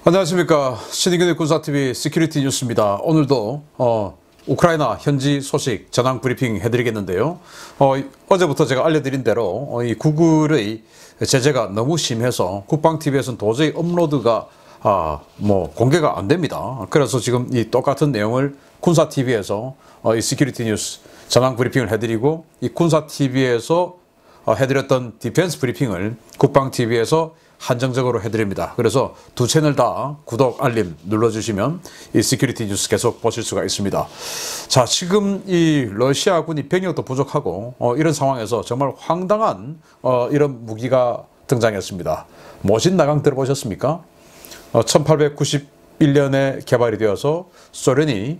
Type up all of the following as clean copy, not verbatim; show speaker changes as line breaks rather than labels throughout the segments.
안녕하십니까. 신의균의 군사TV 시큐리티 뉴스입니다. 오늘도 우크라이나 현지 소식 전황 브리핑 해드리겠는데요. 어제부터 제가 알려드린 대로 이 구글의 제재가 너무 심해서 국방TV에서는 도저히 업로드가 공개가 안 됩니다. 그래서 지금 이 똑같은 내용을 군사TV에서 이 시큐리티 뉴스 전황 브리핑을 해드리고, 이 군사TV에서 해드렸던 디펜스 브리핑을 국방TV에서 한정적으로 해드립니다. 그래서 두 채널 다 구독, 알림 눌러주시면 이 시큐리티 뉴스 계속 보실 수가 있습니다. 자, 지금 이 러시아군이 병력도 부족하고 이런 상황에서 정말 황당한 이런 무기가 등장했습니다. 모신나강 들어보셨습니까? 1891년에 개발이 되어서 소련이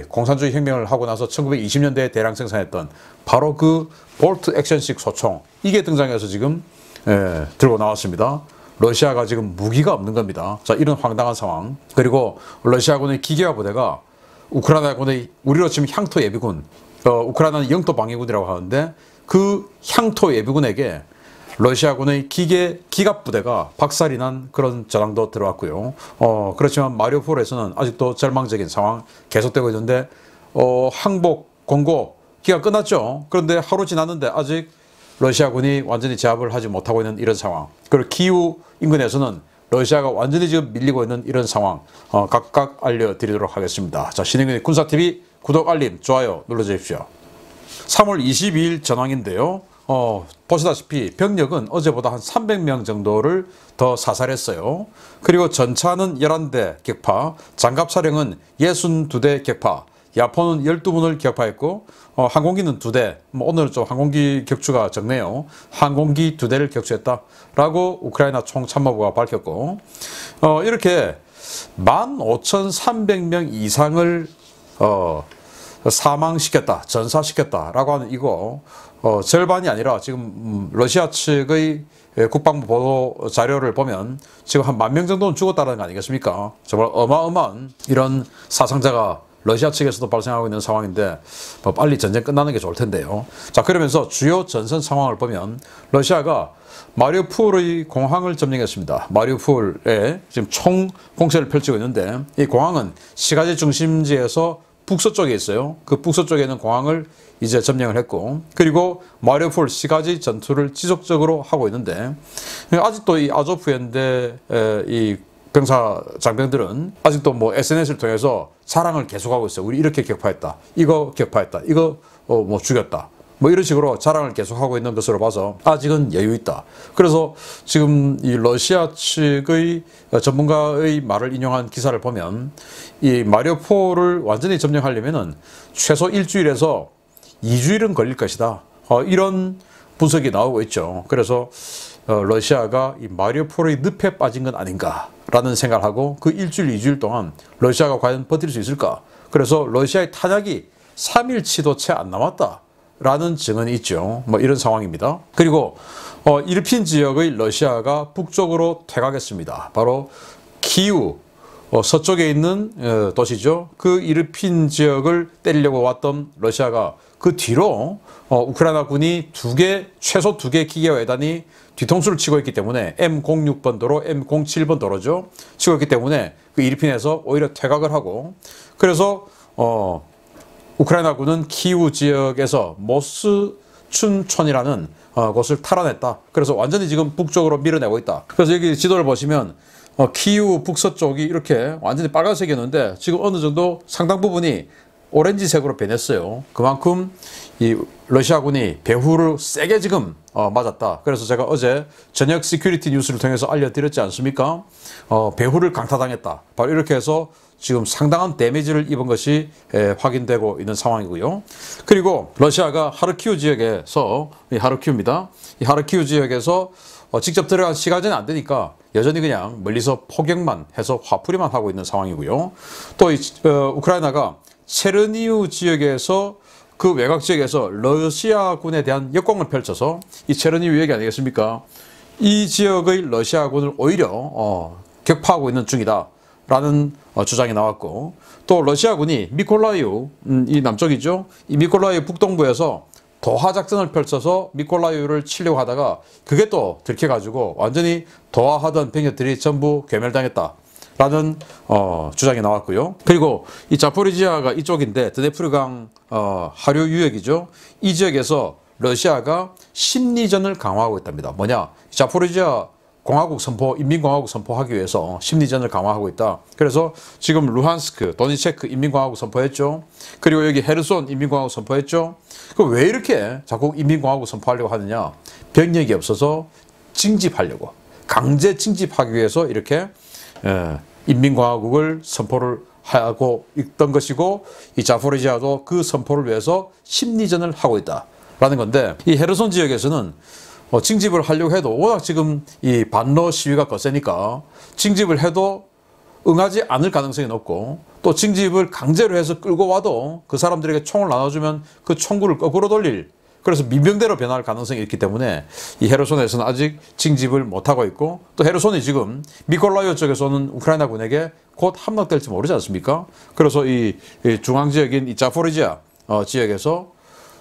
공산주의 혁명을 하고 나서 1920년대에 대량 생산했던 바로 그 볼트 액션식 소총, 이게 등장해서 지금 들고 나왔습니다. 러시아가 지금 무기가 없는 겁니다. 자, 이런 황당한 상황. 그리고 러시아군의 기계화 부대가 우크라이나군의, 우리로 치면 향토 예비군, 우크라이나는 영토 방위군이라고 하는데, 그 향토 예비군에게 러시아군의 기갑 부대가 박살이 난 그런 전황도 들어왔고요. 그렇지만 마리우폴에서는 아직도 절망적인 상황 계속되고 있는데, 항복 공고 기간 끝났죠. 그런데 하루 지났는데 아직 러시아군이 완전히 제압을 하지 못하고 있는 이런 상황. 그리고 키우 인근에서는 러시아가 완전히 지금 밀리고 있는 이런 상황 각각 알려드리도록 하겠습니다. 자, 신의균의 군사TV 구독, 알림, 좋아요 눌러주십시오. 3월 22일 전황인데요. 보시다시피 병력은 어제보다 한 300명 정도를 더 사살했어요. 그리고 전차는 11대 격파, 장갑차량은 62대 격파, 야포는 12분을 격파했고, 항공기는 2대, 오늘은 좀 항공기 격추가 적네요. 항공기 2대를 격추했다라고 우크라이나 총참모부가 밝혔고, 이렇게 15,300명 이상을 사망시켰다, 전사시켰다라고 하는 이거, 절반이 아니라 지금 러시아 측의 국방부 보도 자료를 보면 지금 한 10,000명 정도는 죽었다는 거 아니겠습니까? 정말 어마어마한 이런 사상자가 러시아 측에서도 발생하고 있는 상황인데, 빨리 전쟁 끝나는 게 좋을 텐데요. 자, 그러면서 주요 전선 상황을 보면 러시아가 마리우폴의 공항을 점령했습니다. 마리우폴에 지금 총 공세를 펼치고 있는데, 이 공항은 시가지 중심지에서 북서쪽에 있어요. 그 북서쪽에 있는 공항을 이제 점령을 했고, 그리고 마리우폴 시가지 전투를 지속적으로 하고 있는데, 아직도 이 아조프 연대 이 병사 장병들은 아직도 SNS를 통해서 자랑을 계속하고 있어요. 우리 이렇게 격파했다, 이거 격파했다, 이거 죽였다, 이런 식으로 자랑을 계속하고 있는 것으로 봐서 아직은 여유 있다. 그래서 지금 이 러시아 측의 전문가의 말을 인용한 기사를 보면, 이 마리우폴을 완전히 점령하려면은 최소 일주일에서 2주일은 걸릴 것이다, 이런 분석이 나오고 있죠. 그래서 러시아가 이 마리우폴의 늪에 빠진 건 아닌가라는 생각을 하고, 그 일주일, 2주일 동안 러시아가 과연 버틸 수 있을까? 그래서 러시아의 탄약이 3일치도 채 안 남았다라는 증언이 있죠. 이런 상황입니다. 그리고 이르핀 지역의 러시아가 북쪽으로 퇴각했습니다. 바로 키우 서쪽에 있는 도시죠. 그 이르핀 지역을 때리려고 왔던 러시아가 그 뒤로 우크라이나 군이 최소 2개 기계화 회단이 뒤통수를 치고 있기 때문에, M06번 도로, M07번 도로죠, 치고 있기 때문에 그 이르핀에서 오히려 퇴각을 하고, 그래서 우크라이나군은 키우 지역에서 모스춘촌이라는 곳을 탈환했다. 그래서 완전히 지금 북쪽으로 밀어내고 있다. 그래서 여기 지도를 보시면 키우 북서쪽이 이렇게 완전히 빨간색이었는데 지금 어느 정도 상당 부분이 오렌지색으로 변했어요. 그만큼 이 러시아군이 배후를 세게 지금 맞았다. 그래서 제가 어제 저녁 시큐리티 뉴스를 통해서 알려드렸지 않습니까? 배후를 강타당했다. 바로 이렇게 해서 지금 상당한 데미지를 입은 것이 확인되고 있는 상황이고요. 그리고 러시아가 하르키우 지역에서, 이 하르키우입니다. 이 하르키우 지역에서 직접 들어간 시간은 안 되니까 여전히 그냥 멀리서 포격만 해서 화풀이만 하고 있는 상황이고요. 또 우크라이나가 체르니우 지역에서, 그 외곽 지역에서 러시아군에 대한 역공을 펼쳐서, 이 체르니우 지역이 아니겠습니까? 이 지역의 러시아군을 오히려 격파하고 있는 중이다 라는 주장이 나왔고, 또 러시아군이 미콜라이우, 이 남쪽이죠, 이 미콜라이우 북동부에서 도하 작전을 펼쳐서 미콜라이우를 치려고 하다가 그게 또 들켜가지고 완전히 도하하던 병력들이 전부 괴멸당했다. 라는 주장이 나왔고요. 그리고 이 자포리지아가 이쪽인데 드네프르강 하류 유역이죠. 이 지역에서 러시아가 심리전을 강화하고 있답니다. 뭐냐? 자포리지아 공화국 선포, 인민공화국 선포하기 위해서 심리전을 강화하고 있다. 그래서 지금 루한스크, 도니체크 인민공화국 선포했죠. 그리고 여기 헤르손 인민공화국 선포했죠. 그럼 왜 이렇게 자꾸 인민공화국 선포하려고 하느냐? 병력이 없어서 징집하려고, 강제 징집하기 위해서 이렇게 인민공화국을 선포를 하고 있던 것이고, 이 자포리지아도 그 선포를 위해서 심리전을 하고 있다라는 건데, 이 헤르손 지역에서는 징집을 하려고 해도 워낙 지금 이 반러 시위가 거세니까 징집을 해도 응하지 않을 가능성이 높고, 또 징집을 강제로 해서 끌고 와도 그 사람들에게 총을 나눠주면 그 총구를 거꾸로 돌릴, 그래서 민병대로 변할 가능성이 있기 때문에 이 헤르손에서는 아직 징집을 못하고 있고, 또 헤르손이 지금 미콜라이오 쪽에서는 우크라이나군에게 곧 함락될지 모르지 않습니까? 그래서 이 중앙지역인 이 자포리지아 지역에서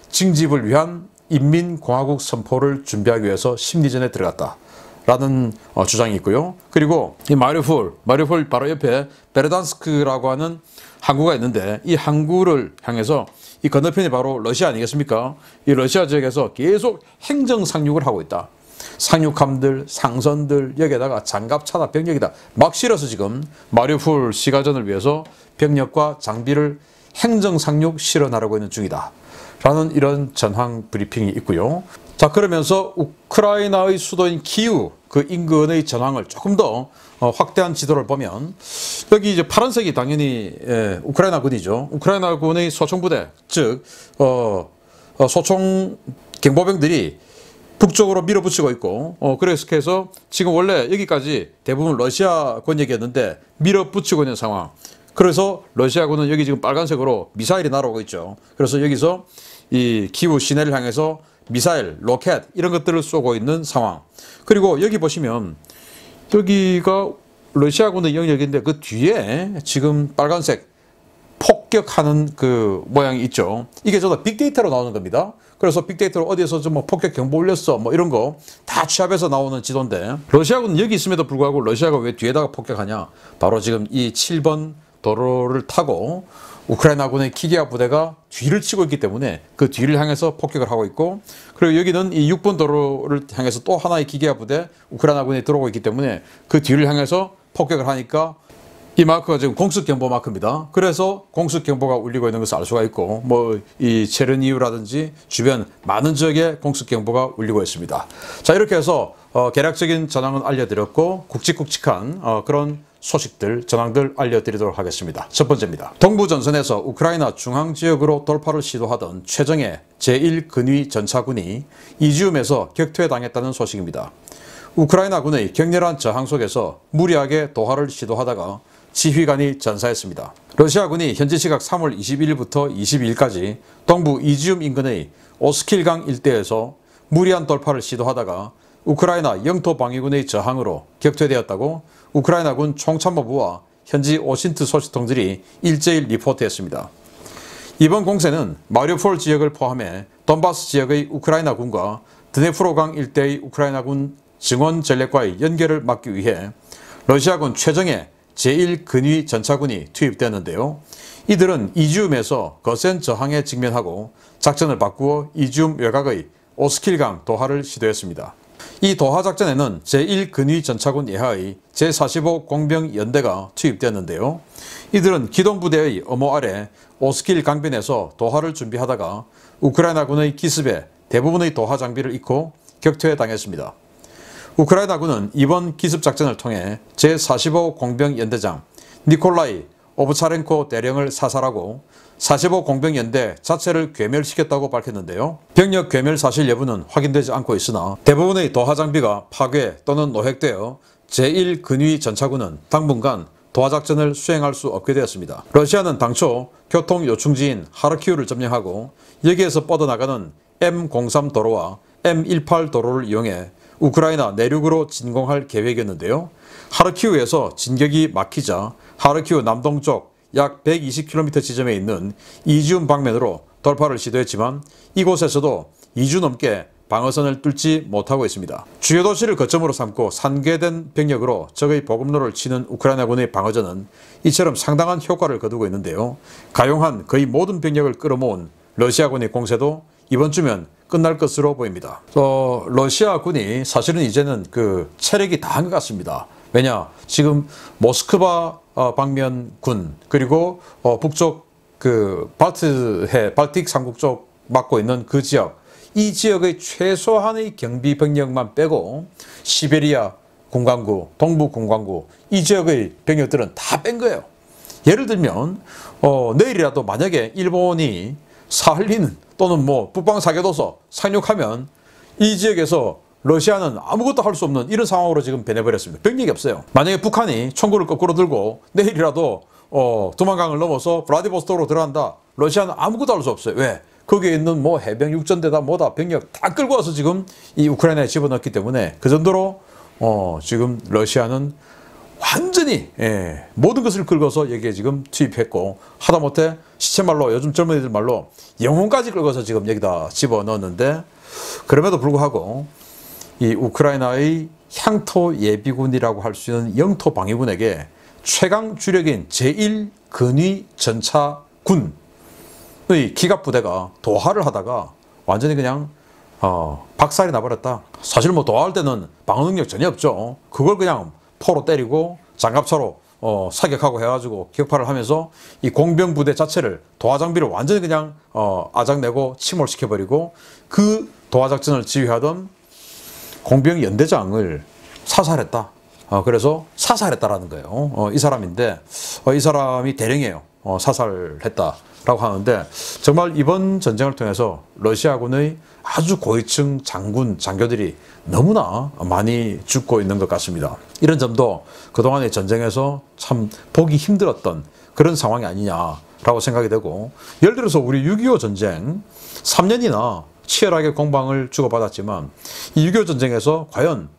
징집을 위한 인민공화국 선포를 준비하기 위해서 심리전에 들어갔다라는 주장이 있고요. 그리고 이 마리우폴 바로 옆에 베르단스크라고 하는 항구가 있는데, 이 항구를 향해서 이 건너편이 바로 러시아 아니겠습니까? 이 러시아 지역에서 계속 행정 상륙을 하고 있다. 상륙함들, 상선들, 여기에다가 장갑 차다 병력이다 막 실어서 지금 마리우폴 시가전을 위해서 병력과 장비를 행정 상륙 실어 나르고 있는 중이다 라는 이런 전황 브리핑이 있고요. 자, 그러면서 우크라이나의 수도인 키우 그 인근의 전황을 조금 더 확대한 지도를 보면, 여기 이제 파란색이 당연히 우크라이나군이죠. 우크라이나군의 소총부대, 즉 소총 경보병들이 북쪽으로 밀어붙이고 있고, 그래서 해서 지금 원래 여기까지 대부분 러시아 권역이었는데 밀어붙이고 있는 상황. 그래서 러시아군은 여기 지금 빨간색으로 미사일이 날아오고 있죠. 그래서 여기서 이 키우 시내를 향해서 미사일, 로켓 이런 것들을 쏘고 있는 상황. 그리고 여기 보시면 여기가 러시아군의 영역인데 그 뒤에 지금 빨간색 폭격하는 그 모양이 있죠. 이게 저도 빅데이터로 나오는 겁니다. 그래서 빅데이터로 어디에서 좀 뭐 폭격 경보 올렸어 뭐 이런 거 다 취합해서 나오는 지도인데, 러시아군은 여기 있음에도 불구하고 러시아가 왜 뒤에다가 폭격하냐? 바로 지금 이 7번 도로를 타고 우크라이나군의 키기아 부대가 뒤를 치고 있기 때문에 그 뒤를 향해서 폭격을 하고 있고, 그리고 여기는 이 6번 도로를 향해서 또 하나의 키기아 부대 우크라이나군이 들어오고 있기 때문에 그 뒤를 향해서 폭격을 하니까 이 마크가 지금 공습경보 마크입니다. 그래서 공습경보가 울리고 있는 것을 알 수가 있고, 뭐 이 체르니우라든지 주변 많은 지역에 공습경보가 울리고 있습니다. 자, 이렇게 해서 개략적인 전황은 알려드렸고, 굵직굵직한 그런 소식들, 전황들 알려드리도록 하겠습니다. 첫 번째입니다. 동부전선에서 우크라이나 중앙지역으로 돌파를 시도하던 최정예 제1근위 전차군이 이지움에서 격퇴당했다는 소식입니다. 우크라이나군의 격렬한 저항 속에서 무리하게 도하를 시도하다가 지휘관이 전사했습니다. 러시아군이 현지 시각 3월 21일부터 22일까지 동부 이지움 인근의 오스킬강 일대에서 무리한 돌파를 시도하다가 우크라이나 영토방위군의 저항으로 격퇴되었다고 우크라이나군 총참모부와 현지 오신트 소식통들이 일제일 리포트했습니다. 이번 공세는 마리우폴 지역을 포함해 돈바스 지역의 우크라이나군과 드네프로강 일대의 우크라이나군 증원 전력과의 연결을 막기 위해 러시아군 최정예 제1근위 전차군이 투입되었는데요. 이들은 이지움에서 거센 저항에 직면하고 작전을 바꾸어 이지움 외곽의 오스킬강 도하를 시도했습니다. 이 도하 작전에는 제1근위 전차군 예하의 제45 공병연대가 투입되었는데요. 이들은 기동부대의 엄호 아래 오스킬 강변에서 도하를 준비하다가 우크라이나군의 기습에 대부분의 도하 장비를 잃고 격퇴당했습니다. 우크라이나군은 이번 기습작전을 통해 제45 공병연대장 니콜라이 오브차렌코 대령을 사살하고 45 공병연대 자체를 괴멸시켰다고 밝혔는데요. 병력 괴멸 사실 여부는 확인되지 않고 있으나 대부분의 도하 장비가 파괴 또는 노획되어 제1근위 전차군은 당분간 도하작전을 수행할 수 없게 되었습니다. 러시아는 당초 교통요충지인 하르키우를 점령하고 여기에서 뻗어나가는 M03 도로와 M18 도로를 이용해 우크라이나 내륙으로 진공할 계획이었는데요. 하르키우에서 진격이 막히자 하르키우 남동쪽 약 120km 지점에 있는 이지움 방면으로 돌파를 시도했지만 이곳에서도 2주 넘게 방어선을 뚫지 못하고 있습니다. 주요 도시를 거점으로 삼고 산계된 병력으로 적의 보급로를 치는 우크라이나군의 방어전은 이처럼 상당한 효과를 거두고 있는데요. 가용한 거의 모든 병력을 끌어모은 러시아군의 공세도 이번 주면 끝날 것으로 보입니다. 러시아군이 사실은 이제는 그 체력이 다 한 것 같습니다. 왜냐, 지금 모스크바 방면군 그리고 북쪽 그 발틱 3국 쪽 맡고 있는 그 지역, 이 지역의 최소한의 경비 병력만 빼고 시베리아 군강구, 동부 군강구 이 지역의 병력들은 다 뺀 거예요. 예를 들면 내일이라도 만약에 일본이 사할린 또는 뭐 북방 사교도서 상륙하면 이 지역에서 러시아는 아무것도 할 수 없는 이런 상황으로 지금 변해버렸습니다. 병력이 없어요. 만약에 북한이 총구를 거꾸로 들고 내일이라도 두만강을 넘어서 블라디보스토크로 들어간다. 러시아는 아무것도 할 수 없어요. 왜? 거기에 있는 뭐 해병 육전대다 뭐다 병력 다 끌고 와서 지금 이 우크라이나에 집어넣기 때문에 그 정도로 지금 러시아는 완전히 모든 것을 긁어서 여기에 지금 투입했고, 하다못해 시체말로 요즘 젊은이들 말로 영혼까지 긁어서 지금 여기다 집어넣었는데, 그럼에도 불구하고 이 우크라이나의 향토 예비군이라고 할 수 있는 영토 방위군에게 최강 주력인 제1근위 전차군의 기갑부대가 도하를 하다가 완전히 그냥 박살이 나버렸다. 사실 뭐 도하할 때는 방어 능력 전혀 없죠. 그걸 그냥 포로 때리고 장갑차로 사격하고 해가지고 격파를 하면서 이 공병부대 자체를 도하 장비를 완전히 그냥 아작내고 침몰시켜버리고, 그 도하 작전을 지휘하던 공병 연대장을 사살했다. 그래서 사살했다라는 거예요. 이 사람인데 이 사람이 대령이에요. 사살했다라고 하는데, 정말 이번 전쟁을 통해서 러시아군의 아주 고위층 장군, 장교들이 너무나 많이 죽고 있는 것 같습니다. 이런 점도 그동안의 전쟁에서 참 보기 힘들었던 그런 상황이 아니냐라고 생각이 되고, 예를 들어서 우리 6.25 전쟁 3년이나 치열하게 공방을 주고받았지만 이 6.25 전쟁에서 과연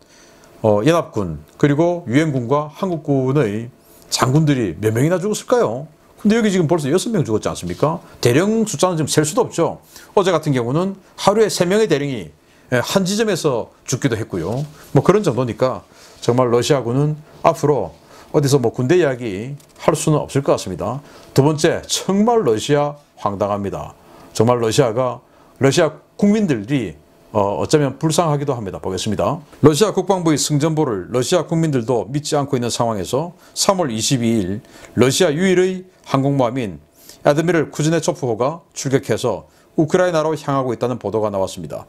연합군 그리고 유엔군과 한국군의 장군들이 몇 명이나 죽었을까요? 근데 여기 지금 벌써 6명 죽었지 않습니까? 대령 숫자는 지금 셀 수도 없죠. 어제 같은 경우는 하루에 3명의 대령이 한 지점에서 죽기도 했고요. 뭐 그런 정도니까 정말 러시아군은 앞으로 어디서 뭐 군대 이야기 할 수는 없을 것 같습니다. 두 번째, 정말 러시아 황당합니다. 정말 러시아 국민들이 어쩌면 불쌍하기도 합니다. 보겠습니다. 러시아 국방부의 승전보를 러시아 국민들도 믿지 않고 있는 상황에서 3월 22일 러시아 유일의 항공모함인 야드미르 쿠즈네초프호가 출격해서 우크라이나로 향하고 있다는 보도가 나왔습니다.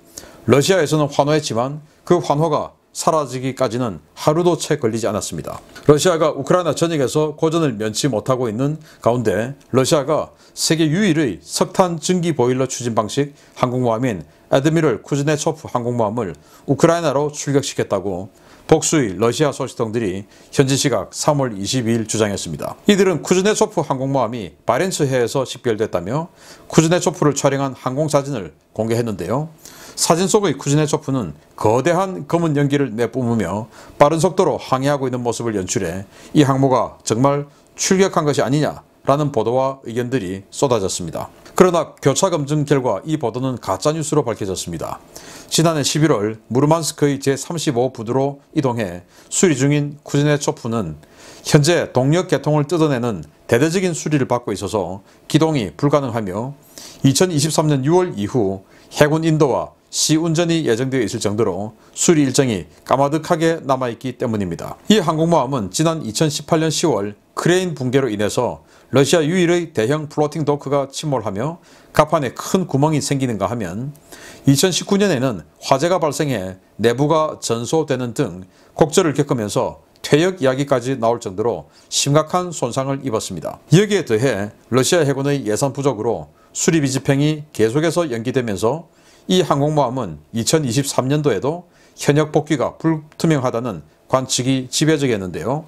러시아에서는 환호했지만 그 환호가 사라지기까지는 하루도 채 걸리지 않았습니다. 러시아가 우크라이나 전역에서 고전을 면치 못하고 있는 가운데 러시아가 세계 유일의 석탄 증기 보일러 추진 방식 항공모함인 야드미르 쿠즈네초프 항공모함을 우크라이나로 출격시켰다고 복수의 러시아 소식통들이 현지 시각 3월 22일 주장했습니다. 이들은 쿠즈네초프 항공모함이 바렌츠해에서 식별됐다며 쿠즈네초프를 촬영한 항공사진을 공개했는데요. 사진 속의 쿠즈네초프는 거대한 검은 연기를 내뿜으며 빠른 속도로 항해하고 있는 모습을 연출해 이 항모가 정말 출격한 것이 아니냐라는 보도와 의견들이 쏟아졌습니다. 그러나 교차 검증 결과 이 보도는 가짜뉴스로 밝혀졌습니다. 지난해 11월 무르만스크의 제35부두로 이동해 수리 중인 쿠즈네초프는 현재 동력 계통을 뜯어내는 대대적인 수리를 받고 있어서 기동이 불가능하며 2023년 6월 이후 해군 인도와 시운전이 예정되어 있을 정도로 수리 일정이 까마득하게 남아있기 때문입니다. 이 항공모함은 지난 2018년 10월 크레인 붕괴로 인해서 러시아 유일의 대형 플로팅 도크가 침몰하며 갑판에 큰 구멍이 생기는가 하면 2019년에는 화재가 발생해 내부가 전소되는 등 곡절을 겪으면서 퇴역 이야기까지 나올 정도로 심각한 손상을 입었습니다. 여기에 더해 러시아 해군의 예산 부족으로 수리비 집행이 계속해서 연기되면서 이 항공모함은 2023년도에도 현역 복귀가 불투명하다는 관측이 지배적이었는데요.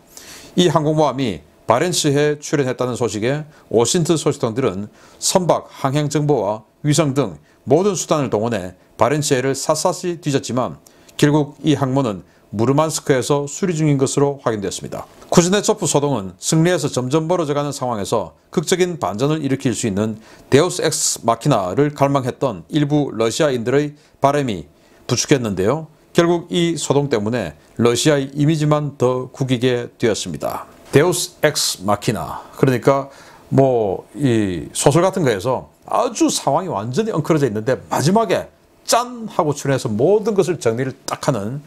이 항공모함이 바렌츠해에 출현했다는 소식에 워싱턴 소식통들은 선박 항행 정보와 위성 등 모든 수단을 동원해 바렌츠해를 샅샅이 뒤졌지만 결국 이 항모는 무르만스크에서 수리 중인 것으로 확인됐습니다. 쿠즈네초프 소동은 승리에서 점점 멀어져가는 상황에서 극적인 반전을 일으킬 수 있는 데우스 엑스 마키나를 갈망했던 일부 러시아인들의 바람이 부추겼는데요. 결국 이 소동 때문에 러시아의 이미지만 더 구기게 되었습니다. 데우스 엑스 마키나, 그러니까 뭐 이 소설 같은 거에서 아주 상황이 완전히 엉클어져 있는데 마지막에 짠 하고 출연해서 모든 것을 정리를 딱 하는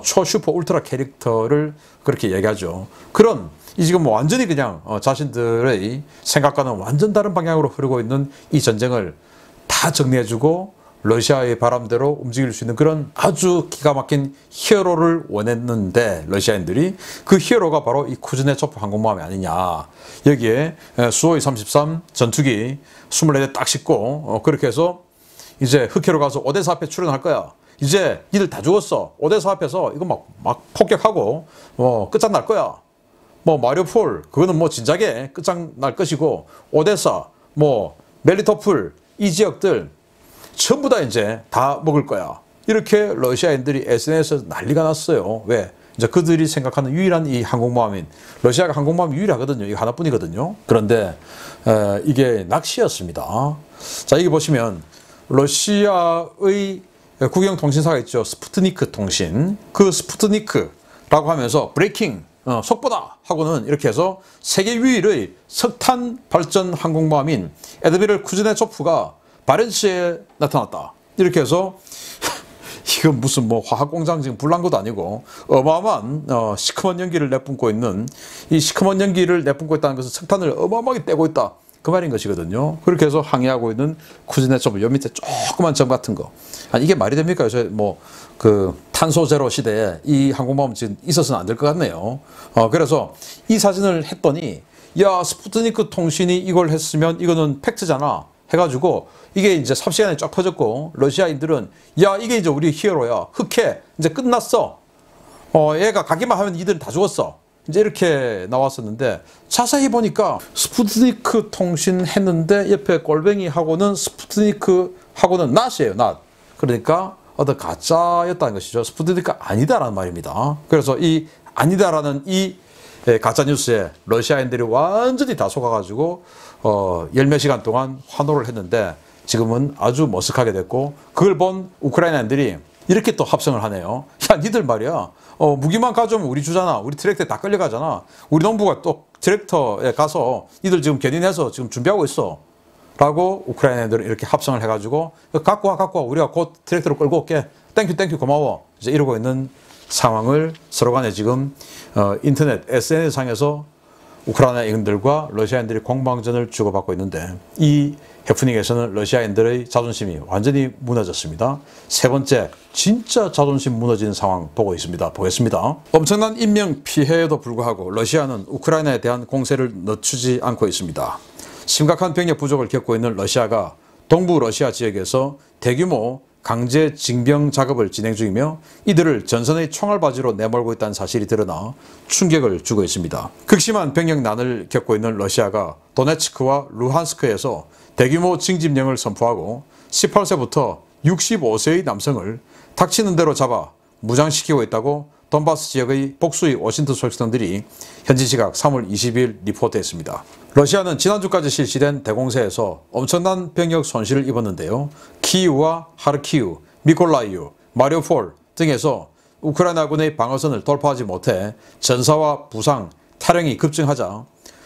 초슈퍼 울트라 캐릭터를 그렇게 얘기하죠. 그런 이 지금 뭐 완전히 그냥 자신들의 생각과는 완전 다른 방향으로 흐르고 있는 이 전쟁을 다 정리해주고 러시아의 바람대로 움직일 수 있는 그런 아주 기가 막힌 히어로를 원했는데 러시아인들이 그 히어로가 바로 이 쿠즈네초프 항공모함이 아니냐. 여기에 수호이 33 전투기 24대 딱 싣고 그렇게 해서 이제 흑해로 가서 오데사 앞에 출연할 거야. 이제 니들 다 죽었어. 오데사 앞에서 이거 막 폭격하고 끝장날 거야. 뭐 마리우폴 그거는 뭐 진작에 끝장날 것이고 오데사 뭐 멜리토폴 이 지역들 전부 다 이제 다 먹을 거야. 이렇게 러시아인들이 SNS에서 난리가 났어요. 왜? 이제 그들이 생각하는 유일한 이 항공모함인 러시아가 항공모함이 유일하거든요. 이거 하나뿐이거든요. 그런데 이게 낚시였습니다. 자, 여기 보시면 러시아의 국영통신사가 있죠. 스푸트니크 통신. 그 스푸트니크라고 하면서 브레이킹 속보다 하고는 이렇게 해서 세계 유일의 석탄 발전 항공모함인 에드미럴 쿠즈네초프가 바렌츠에 나타났다. 이렇게 해서 이건 무슨 뭐 화학공장 지금 불난 것도 아니고 어마어마한 시커먼 연기를 내뿜고 있는 이 시커먼 연기를 내뿜고 있다는 것은 석탄을 어마어마하게 떼고 있다. 그 말인 것이거든요. 그렇게 해서 항해하고 있는 쿠즈네초프 요 밑에 조그만 점 같은 거. 아니 이게 말이 됩니까? 요새 뭐 그 탄소 제로 시대에 이 항공모함 지금 있어서는 안 될 것 같네요. 그래서 이 사진을 했더니 야 스푸트니크 통신이 이걸 했으면 이거는 팩트잖아. 해가지고 이게 이제 삽시간에 쫙 퍼졌고 러시아인들은 야 이게 이제 우리 히어로야. 흑해 이제 끝났어. 얘가 가기만 하면 이들은 다 죽었어. 이제 이렇게 나왔었는데 자세히 보니까 스푸트니크 통신 했는데 옆에 꼴뱅이하고는 스푸트니크하고는 낫이에요. 낫. 그러니까 어떤 가짜였다는 것이죠. 스푸트니크가 아니다라는 말입니다. 그래서 이 아니다라는 이 가짜 뉴스에 러시아인들이 완전히 다 속아가지고 열몇 시간 동안 환호를 했는데 지금은 아주 머쓱하게 됐고 그걸 본 우크라이나인들이 이렇게 또 합성을 하네요. 야 니들 말이야 무기만 가져오면 우리 주잖아. 우리 트랙터에 다 끌려가잖아. 우리 농부가 또 트랙터에 가서 니들 지금 견인해서 지금 준비하고 있어. 라고 우크라이나인들은 이렇게 합성을 해가지고 갖고 와 우리가 곧 트랙터로 끌고 올게. 땡큐 고마워. 이제 이러고 있는 상황을 서로 간에 지금 인터넷 SNS상에서 우크라이나인들과 러시아인들이 공방전을 주고받고 있는데 이 해프닝에서는 러시아인들의 자존심이 완전히 무너졌습니다. 세 번째 진짜 자존심 무너지는 상황 보고 있습니다. 보겠습니다. 엄청난 인명 피해에도 불구하고 러시아는 우크라이나에 대한 공세를 늦추지 않고 있습니다. 심각한 병력 부족을 겪고 있는 러시아가 동부 러시아 지역에서 대규모 강제 징병 작업을 진행 중이며 이들을 전선의 총알바지로 내몰고 있다는 사실이 드러나 충격을 주고 있습니다. 극심한 병력난을 겪고 있는 러시아가 도네츠크와 루한스크에서 대규모 징집령을 선포하고 18세부터 65세의 남성을 닥치는 대로 잡아 무장시키고 있다고 돈바스 지역의 복수의 워싱턴 소식통들이 현지 시각 3월 20일 리포트했습니다. 러시아는 지난주까지 실시된 대공세에서 엄청난 병력 손실을 입었는데요. 키이우와 하르키우, 미콜라이우, 마리우폴 등에서 우크라이나군의 방어선을 돌파하지 못해 전사와 부상, 탈영이 급증하자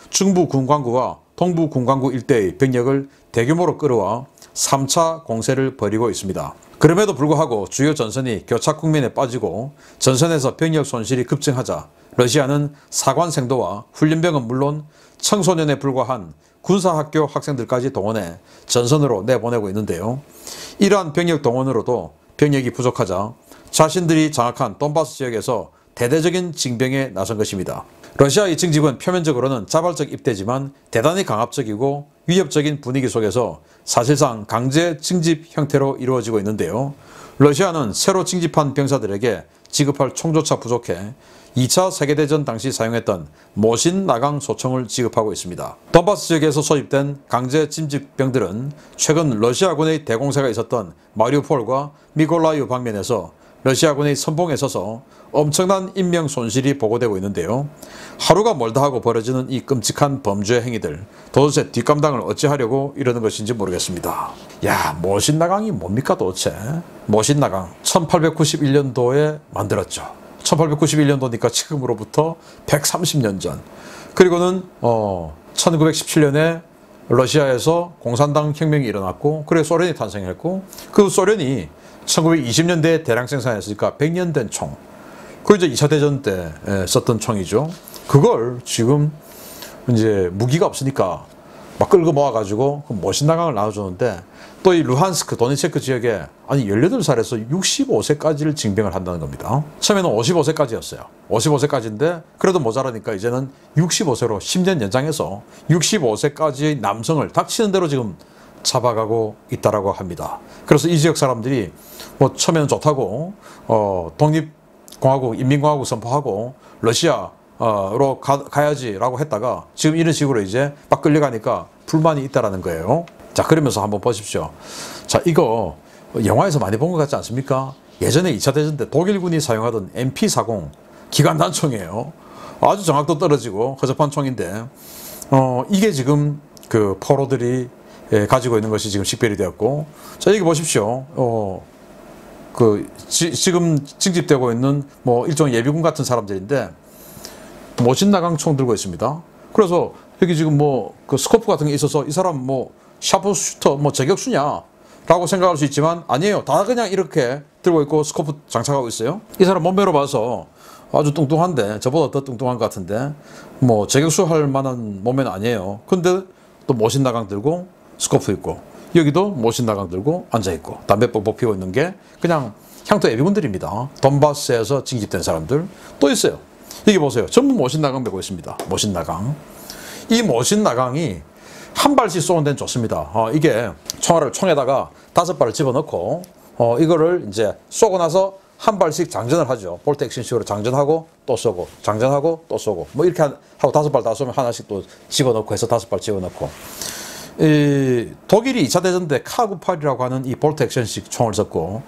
중부 군광구와 동부 군광구 일대의 병력을 대규모로 끌어와 3차 공세를 벌이고 있습니다. 그럼에도 불구하고 주요 전선이 교착 국면에 빠지고 전선에서 병력 손실이 급증하자 러시아는 사관생도와 훈련병은 물론 청소년에 불과한 군사학교 학생들까지 동원해 전선으로 내보내고 있는데요. 이러한 병력 동원으로도 병력이 부족하자 자신들이 장악한 돈바스 지역에서 대대적인 징병에 나선 것입니다. 러시아의 징집은 표면적으로는 자발적 입대지만 대단히 강압적이고 위협적인 분위기 속에서 사실상 강제 징집 형태로 이루어지고 있는데요. 러시아는 새로 징집한 병사들에게 지급할 총조차 부족해 2차 세계대전 당시 사용했던 모신 나강 소총을 지급하고 있습니다. 돈바스 지역에서 소집된 강제 징집병들은 최근 러시아군의 대공세가 있었던 마리우폴과 미콜라이우 방면에서 러시아군의 선봉에 서서 엄청난 인명 손실이 보고되고 있는데요. 하루가 멀다 하고 벌어지는 이 끔찍한 범죄 행위들, 도대체 뒷감당을 어찌하려고 이러는 것인지 모르겠습니다. 야, 모신나강이 뭡니까 도대체? 모신나강 1891년도에 만들었죠. 1891년도니까 지금으로부터 130년 전. 그리고는 1917년에 러시아에서 공산당 혁명이 일어났고, 그래 소련이 탄생했고, 그 소련이 1920년대에 대량 생산했으니까 100년 된 총. 그 이제 2차 대전 때 썼던 총이죠. 그걸 지금 이제 무기가 없으니까 막 끌고 모아가지고 모신나강을 나눠주는데, 또 이 루한스크, 도네츠크 지역에 아니 18살에서 65세까지를 징병을 한다는 겁니다. 처음에는 55세까지였어요. 55세까지인데 그래도 모자라니까 이제는 65세로 10년 연장해서 65세까지의 남성을 닥치는 대로 지금 잡아가고 있다라고 합니다. 그래서 이 지역 사람들이 뭐 처음에는 좋다고 독립공화국, 인민공화국 선포하고 러시아로 가야지라고 했다가 지금 이런 식으로 이제 막 끌려가니까 불만이 있다라는 거예요. 자, 그러면서 한번 보십시오. 자, 이거 영화에서 많이 본 것 같지 않습니까? 예전에 2차 대전 때 독일군이 사용하던 MP40 기관단총이에요. 아주 정확도 떨어지고 허접한 총인데 이게 지금 그 포로들이 가지고 있는 것이 지금 식별이 되었고, 자, 여기 보십시오. 지금 징집되고 있는 뭐 일종의 예비군 같은 사람들인데 모신나강 총 들고 있습니다. 그래서 여기 지금 뭐 그 스코프 같은 게 있어서 이 사람 뭐 샤프슈터 뭐 저격수냐 라고 생각할 수 있지만 아니에요. 다 그냥 이렇게 들고 있고 스코프 장착하고 있어요. 이 사람 몸매로 봐서 아주 뚱뚱한데, 저보다 더 뚱뚱한 것 같은데 뭐 저격수 할 만한 몸매는 아니에요. 근데 또 모신나강 들고 스코프 있고, 여기도 모신나강 들고 앉아있고, 담배 뻑뻑 피고 있는 게 그냥 향토 예비군들입니다. 돈바스에서 징집된 사람들 또 있어요. 여기 보세요. 전부 모신나강 메고 있습니다. 모신나강. 이 모신나강이 한 발씩 쏘는 데는 좋습니다. 이게 총알을 총에다가 5발을 집어넣고 이거를 이제 쏘고 나서 한 발씩 장전을 하죠. 볼트 액션식으로 장전하고 또 쏘고, 장전하고 또 쏘고, 뭐 이렇게 하고 5발 다 쏘면 하나씩 또 집어넣고 해서 5발 집어넣고. 독일이 2차 대전 때 K98이라고 하는 이 볼트 액션식 총을 썼고,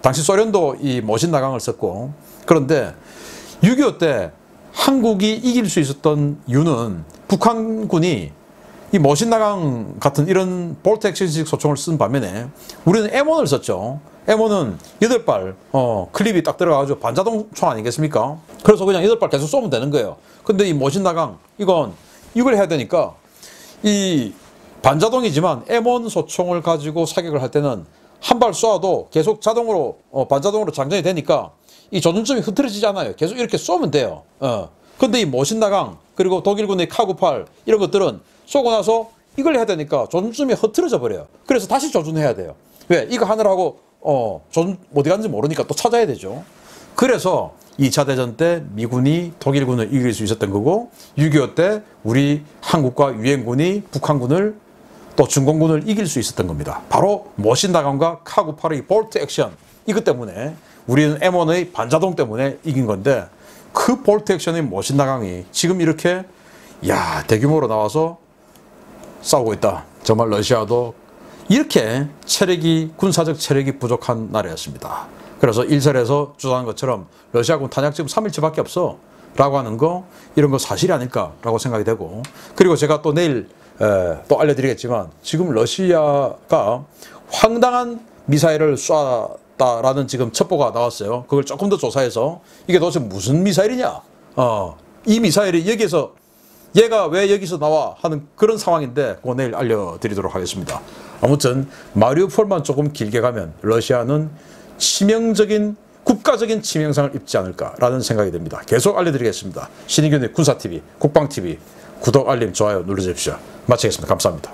당시 소련도 이 모신나강을 썼고, 그런데 6.25 때 한국이 이길 수 있었던 이유는 북한군이 이 모신나강 같은 이런 볼트 액션식 소총을 쓴 반면에 우리는 M1을 썼죠. M1은 8발 클립이 딱 들어가가지고 반자동 총 아니겠습니까? 그래서 그냥 8발 계속 쏘면 되는 거예요. 근데 이 모신나강 이건 이걸 해야 되니까 이 반자동이지만 M1 소총을 가지고 사격을 할 때는 한 발 쏘아도 계속 자동으로 반자동으로 장전이 되니까 이 조준점이 흐트러지지 않아요. 계속 이렇게 쏘면 돼요. 근데 이 모신나강 그리고 독일군의 K98 이런 것들은 쏘고 나서 이걸 해야 되니까 조준점이 흐트러져 버려요. 그래서 다시 조준해야 돼요. 왜? 이거 하느라고 조준 어디 갔는지 모르니까 또 찾아야 되죠. 그래서 2차 대전 때 미군이 독일군을 이길 수 있었던 거고, 6.25 때 우리 한국과 유엔군이 북한군을 또 중공군을 이길 수 있었던 겁니다. 바로 모신나강과 K98의 볼트 액션, 이것 때문에 우리는 M1의 반자동 때문에 이긴 건데, 그 볼트 액션의 모신나강이 지금 이렇게 대규모로 나와서 싸우고 있다. 정말 러시아도 이렇게 군사적 체력이 부족한 나라였습니다. 그래서 일설에서 주장한 것처럼 러시아군 탄약 지금 3일치밖에 없어 라고 하는 거, 이런 거 사실이 아닐까라고 생각이 되고, 그리고 제가 또 내일 또 알려드리겠지만 지금 러시아가 황당한 미사일을 쐈다라는 지금 첩보가 나왔어요. 그걸 조금 더 조사해서 이게 도대체 무슨 미사일이냐, 이 미사일이 얘가 왜 여기서 나와 하는 그런 상황인데 그거 내일 알려드리도록 하겠습니다. 아무튼 마리우폴만 조금 길게 가면 러시아는 치명적인 국가적인 치명상을 입지 않을까라는 생각이 듭니다. 계속 알려드리겠습니다. 신의균의 군사TV, 국방TV 구독, 알림, 좋아요 눌러주십시오. 마치겠습니다. 감사합니다.